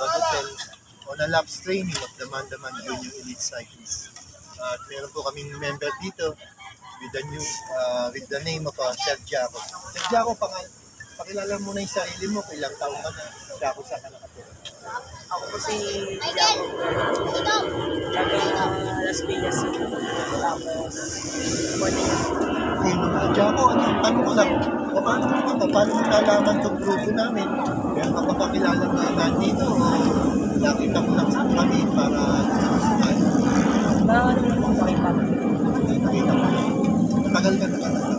Alabang Hotel on a laps training of the Mandaman Junior Elite Cyclists. At meron po kaming member dito with the name of Sir Jaco. Sir Jaco, pakilala mo na yung sarili mo, ilang taon ka na, Jaco, saan ka nakatira? Ako po si Jaco. Taga Las Piñas. Tapos, Manila. Okay, mga Jaco, tanong ko lang, paano mo nalaman itong grupo namin? Kaya kapapakilala na nandito, nakita ko lang sa kami para sumali. Ano naman po makita ko? Nakita ko lang. Matagal ka na talaga.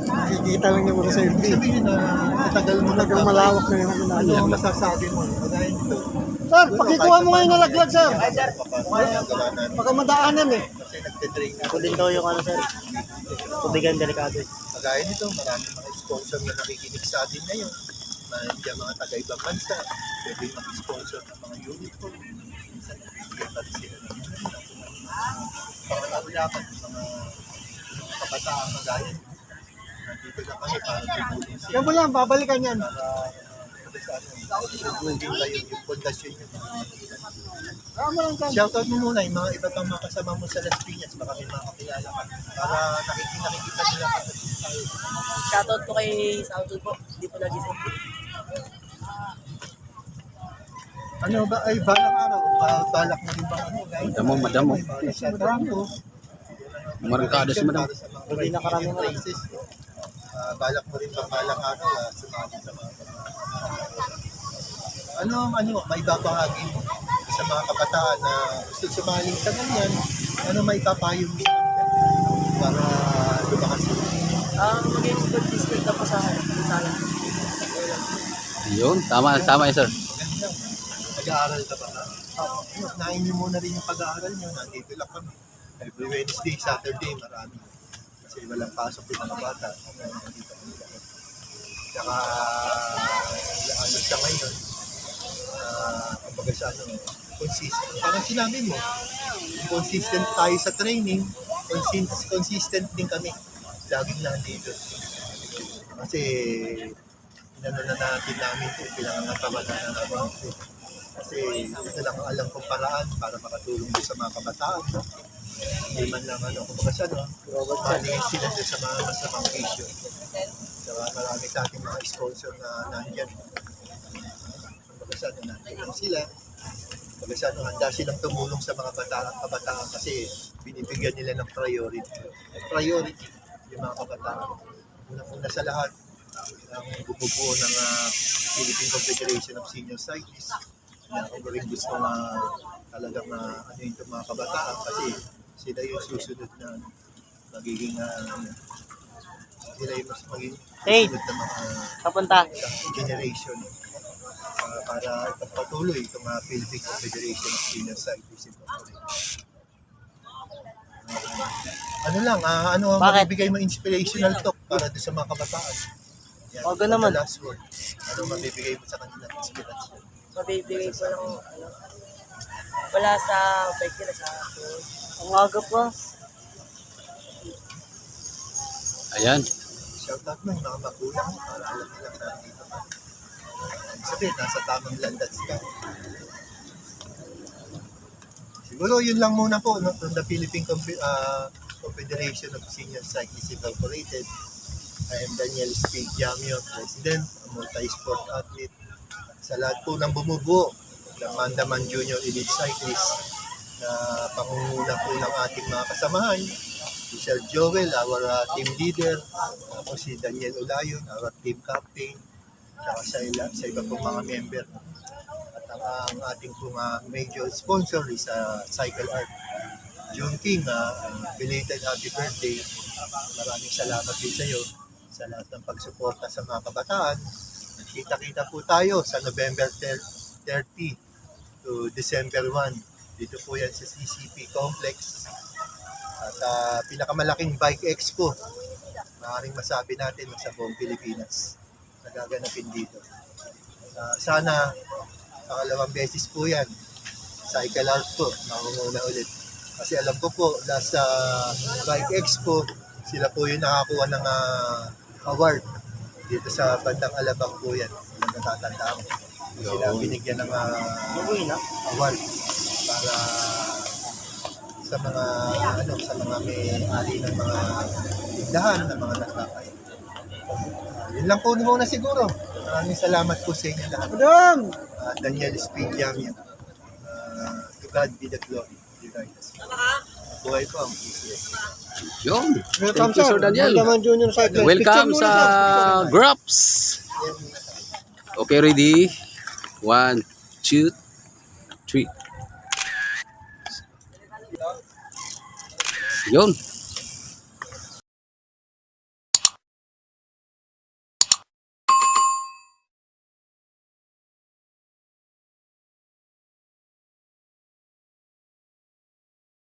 Nakikita lang niya mo sa Ibig LB. sabihin na matagal mo na Talagang malawak na yung ano ang masasabi mo? Kagaya nito. Sir, pakikuha mo ngayon ng laglag, sir. Gawa namin. Baka madaanan eh. Kasi nagtitrain na. Kunin daw yung ano, sir. Tubigan delikado. Kagaya nito, maraming mga sponsor na nakikinig sa atin ngayon. Nandiyan mga taga-ibang bansa. Pwede mag-sponsor ng mga uniform. Minsan, bigyan pa rin sila ng pangalaulakan ng mga kabataan kagaya. Nandito na kami para tumulong sila. Yan mo lang, babalikan yan. Tumulong kayo yung pundasyon nyo. Kama lang, sir. Shoutout mo muna yung mga iba pang mga kasama mo sa Las Piñas. Baka may mga kakilala ka. Para nakikita nila ka. Shoutout po kay Saudul po. Hindi po nagising. Ano ba ay balang araw? Balak mo din ba ano? Madamo. Balak sa Toronto. Marangkada si madam. Hindi na karami mo. Places. Balak mo rin ba balang araw sumali sa mga ano, may babahagi mo sa mga kabataan na gusto sumali sa ganyan, ano may papayo mo para lumakas sila? Maging consistent na po sa akin. Sana. Yun, tama yun, sir. Maganda. Nag-aaral ka ba? Nain niyo muna rin yung pag-aaral niyo. Nandito lang kami. Every Wednesday, Saturday, marami. Kasi walang pasok yung mga bata. Nandito kami lang. Tsaka, ano sa ngayon, kumbaga sa ano, consistent. Parang sinabi mo, consistent tayo sa training, consistent din kami. Laging nandito. Kasi, inano na natin namin ito, pinangangatawa na namin ito. Kasi ito lang ang alam kong paraan para makatulong doon sa mga kabataan. No? Hindi man lang ano, kumbaga siya, no? Maningin sila doon sa mga masamang issue. Saka marami sa ating mga sponsor na nandyan. Kumbaga siya, nandyan lang sila. Kumbaga siya, handa silang tumulong sa mga kabataan kasi binibigyan nila ng priority. Priority yung mga kabataan. Una sa lahat, ang bumubuo ng Philippine Confederation of Senior Cyclists na ako rin gusto na talagang ano yung mga kabataan kasi sila yung susunod na magiging sila yung mas magiging susunod na mga Kapunta. generation para ipagpatuloy itong Philippine Confederation of Senior Cyclists. Ano lang, ano ang Bakit? mabibigay mo inspirational talk para doon sa mga kabataan? Yan, Wag naman. the last word. Ano mabibigay mo sa kanila inspiration? Mabibigay ko ng ano. Wala sa bike nila sa akin. Ang aga pa. Ayan. Shoutout mo yung mga magulang mo para alam nila na dito ka. Sabihin, nasa tamang landas ka. Siguro yun lang muna po, no? From the Philippine Confederation of Senior Cyclists Incorporated. I am Daniel Speed Jamio, President, a multi-sport athlete. Sa lahat po ng bumubuo ng Mandaman Junior Elite Cyclist na pangunguna po ng ating mga kasamahan, si Sir Joel, our team leader, tapos si Daniel Ulayon, our team captain, saka sa iba pong mga member. At ang ating pong major sponsor is Cycle Art. June King, belated happy birthday. Maraming salamat din sa iyo sa lahat ng pagsuporta sa mga kabataan. Kita-kita po tayo sa November 30 to December 1. Dito po yan sa CCP Complex. At pinakamalaking bike expo, maaaring masabi natin sa buong Pilipinas na gaganapin dito. Sana pangalawang beses po yan. Cycle Art po, makunguna ulit. Kasi alam ko po, last bike expo, sila po yung nakakuha ng award dito sa bandang Alabang po yan. Yung natatandaan ko. Sila binigyan ng Uwi na. award para sa mga sa mga may-ari ng mga tindahan, ng mga nagkakay. Yun lang po muna siguro. Maraming salamat po sa inyo lahat. Madam! Daniel Spigliam. To God be the glory. Buhay po ang PCS. Yun. Welcome, Thank you, sir. Sir Daniel. Welcome, Junior Cycle. Welcome Picture sa muna, sir. Grops. Okay, ready? 1, 2, 3. Yun.